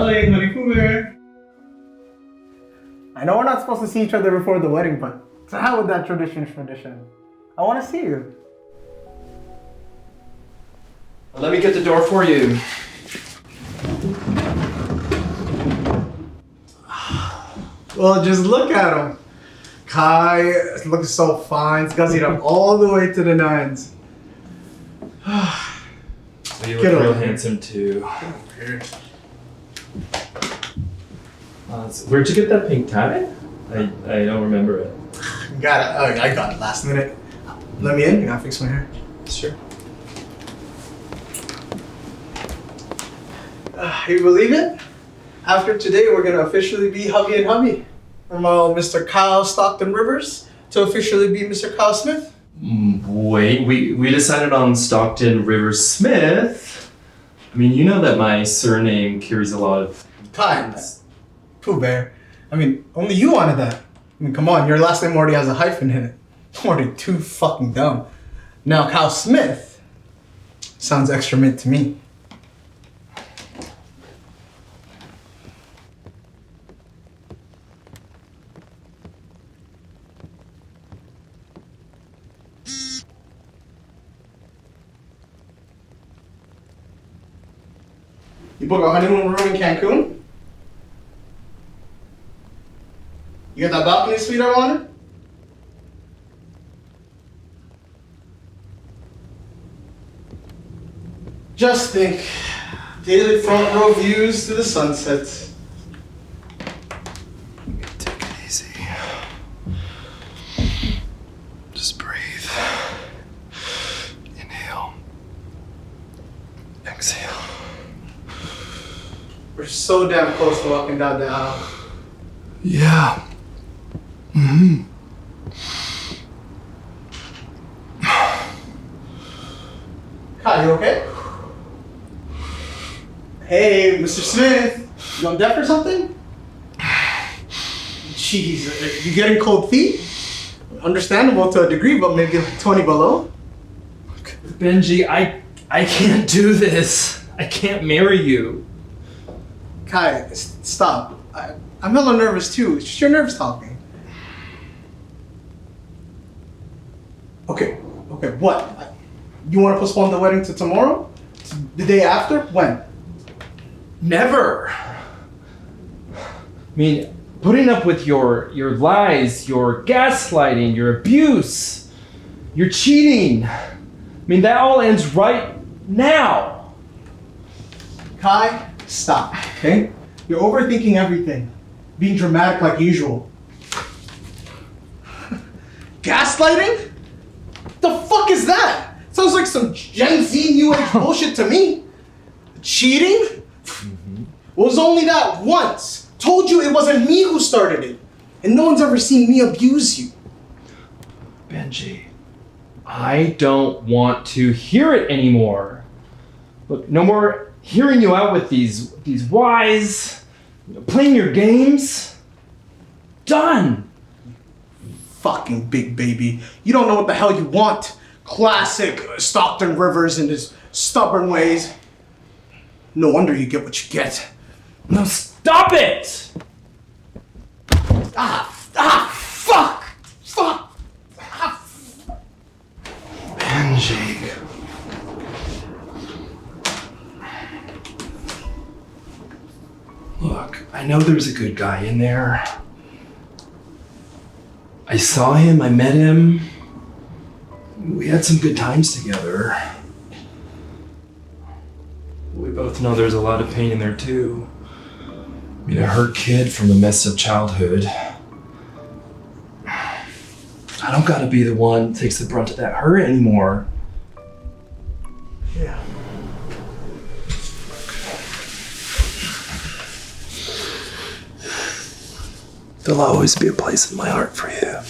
darling, honey Pooh Bear. I know we're not supposed to see each other before the wedding, but to hell with that tradition. I want to see you. Let me get the door for you. Well, just look at him. Kai looks so fine. He's gussied up all the way to the nines. You look real handsome too. Where'd you get that pink tie? I don't remember it. Got it. Oh, I got it last minute. Let me in. I gotta fix my hair. Sure. You believe it? After today, we're gonna officially be hubby and hubby. From Mr. Kyle Stockton Rivers to officially be Mr. Kyle Smith. Wait, we decided on Stockton Rivers Smith. I mean, you know that my surname carries a lot of... Kai, Pooh Bear. I mean, only you wanted that. I mean, come on, your last name already has a hyphen in it. Already too fucking dumb. Now, Kyle Smith sounds extra mint to me. You book a honeymoon room in Cancun? You got that balcony suite I wanted? Just think, daily front row views to the sunset. Take it easy. Just breathe. Inhale. Exhale. We're so damn close to walking down the aisle. Yeah. Mm-hmm. Kai, you okay? Hey, Mr. Smith, you on deck or something? Jeez, you getting cold feet? Understandable to a degree, but maybe like 20 below? Benji, I can't do this. I can't marry you. Kai, stop. I'm hella nervous too. It's just your nerves talking. Okay, what? You want to postpone the wedding to tomorrow? The day after? When? Never. I mean, putting up with your lies, your gaslighting, your abuse, your cheating. I mean, that all ends right now. Kai, stop, okay? You're overthinking everything. Being dramatic like usual. Gaslighting? The fuck is that? Sounds like some Gen Z New Age bullshit to me. Cheating? Was only that once. Told you it wasn't me who started it. And no one's ever seen me abuse you. Benji, I don't want to hear it anymore. Look, no more hearing you out with these whys, playing your games. Done. Fucking big baby. You don't know what the hell you want. Classic Stockton Rivers in his stubborn ways. No wonder you get what you get. No, stop it! Fuck! Benji. Look, I know there's a good guy in there. I saw him, I met him. We had some good times together. We both know there's a lot of pain in there too. I mean, a hurt kid from a messed up childhood. I don't gotta be the one that takes the brunt of that hurt anymore. Yeah. There'll always be a place in my heart for you.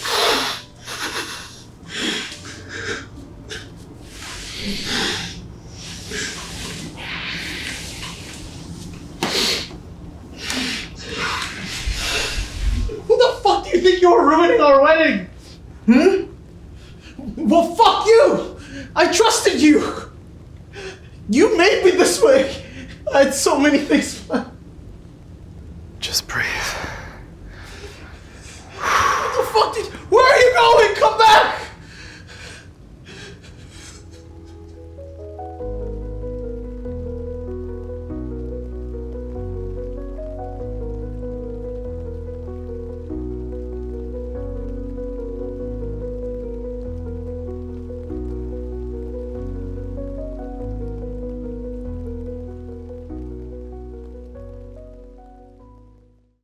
Who the fuck do you think you're ruining our wedding? Well, fuck you! I trusted you! You made me this way! I had so many things planned.